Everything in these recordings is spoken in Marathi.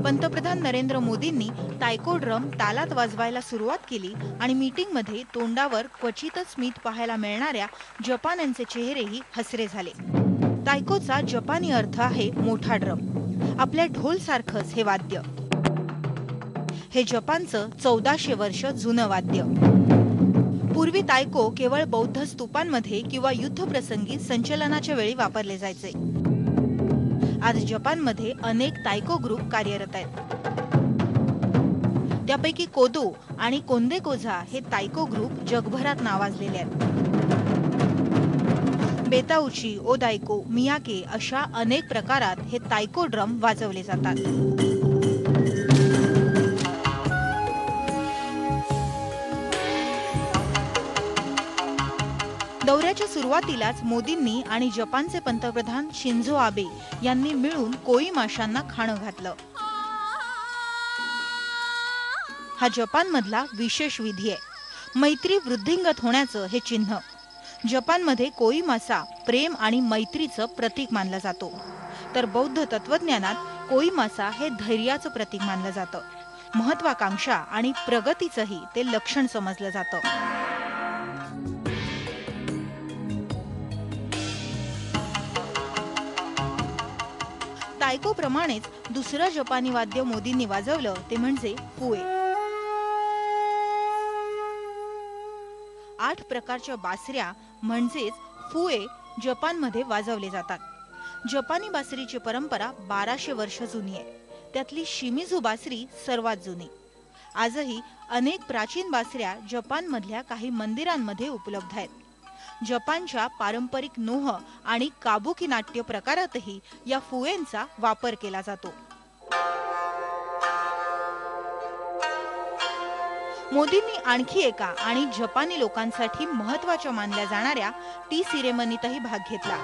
पंतप्रधान नरेंद्र मोदींनी तायको ड्रम तालात वाजवायला सुरुवात केली आणि मीटिंगमध्ये तोंडावर क्वचितच स्मित पाहायला मिळणाऱ्या जपान्यांचे चेहरेही हसरे झाले. तायकोचा जपानी अर्थ आहे मोठा ड्रम. आपल्या ढोलसारखंच हे वाद्य. हे जपानचं 1400 वर्ष जुनं वाद्य. पूर्वी तायको केवळ बौद्ध स्तूपांमध्ये किंवा युद्धप्रसंगी संचलनाच्या वेळी वापरले जायचे. आज जपानमध्ये अनेक तायको ग्रुप कार्यरत आहेत. त्यापैकी कोदो आणि कोंदेकोझा हे तायको ग्रुप जगभरात नावाजलेले आहेत. बेताउची, ओदायको, मियाके अशा अनेक प्रकारात हे तायको ड्रम वाजवले जातात. दौऱ्याच्या सुरुवातीलाच मोदींनी आणि जपानचे पंतप्रधान शिंझो आबे यांनी मिळून कोई माशांना खाणं घातलं. हा जपानमधला विशेष विधी आहे. मैत्री वृद्धिंगत होण्याचं हे चिन्ह. जपानमध्ये कोई मासा प्रेम आणि मैत्रीचं प्रतीक मानला जातो, तर बौद्ध तत्वज्ञानात कोई मासा हे धैर्याचं प्रतीक मानलं जातं. महत्वाकांक्षा आणि प्रगतीचंही ते लक्षण समजलं जातं. तायको प्रमाणेच दुसरं जपानी वाद्य मोदींनी वाजवलं ते म्हणजे फुए. 8 प्रकारच्या बासऱ्या म्हणजेच फुए जपानमध्ये वाजवले जातात. जपानी बासरीची परंपरा 1200 वर्ष जुनी आहे. त्यातली शिमिझू बासरी सर्वात जुनी. आजही अनेक प्राचीन बासऱ्या जपानमधल्या काही मंदिरांमध्ये उपलब्ध आहेत. जपानच्या पारंपरिक नोह आणि काबुकी नाट्य प्रकारातही या फुएंचा वापर केला जातो. मोदींनी आणखी एका आणि जपानी लोकांसाठी महत्त्वाच्या मानल्या जाणाऱ्या टी सिरेमनीतही भाग घेतला.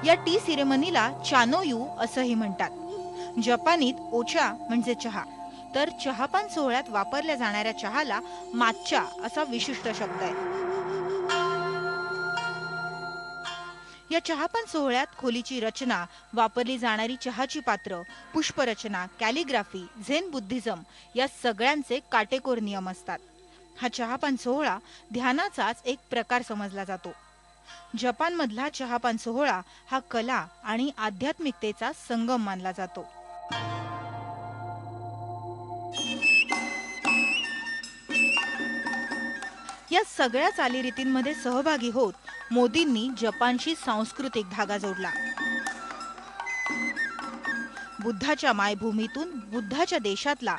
या टी सिरेमनीला चानोयू असंही म्हणतात. जपानीत ओचा म्हणजे चहा, तर चहापान सोहळ्यात वापरल्या जाणाऱ्या चहाला माच्चा असा विशिष्ट शब्द आहे. या चहापान सोहळ्यात खोलीची रचना, वापरली जाणारी चहाची पात्र, पुष्परचना, कॅलिग्राफी, झेन बुद्धिझम या सगळ्यांचे काटेकोर नियम असतात. हा चहापान सोहळा ध्यानाचाच एक प्रकार समजला जातो. जपानमधला चहापान सोहळा हा कला आणि आध्यात्मिकतेचा संगम मानला जातो. या सगळ्या चालीरीतींमध्ये सहभागी होत मोदींनी जपानशी सांस्कृतिक धागा जोडला. बुद्धाच्या मायभूमीतून बुद्धाच्या देशातला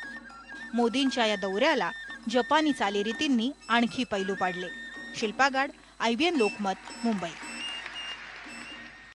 मोदींच्या या दौऱ्याला जपानी चालीरीतींनी आणखी पैलू पाडले. शिल्पा गाड, IBN लोकमत, मुंबई.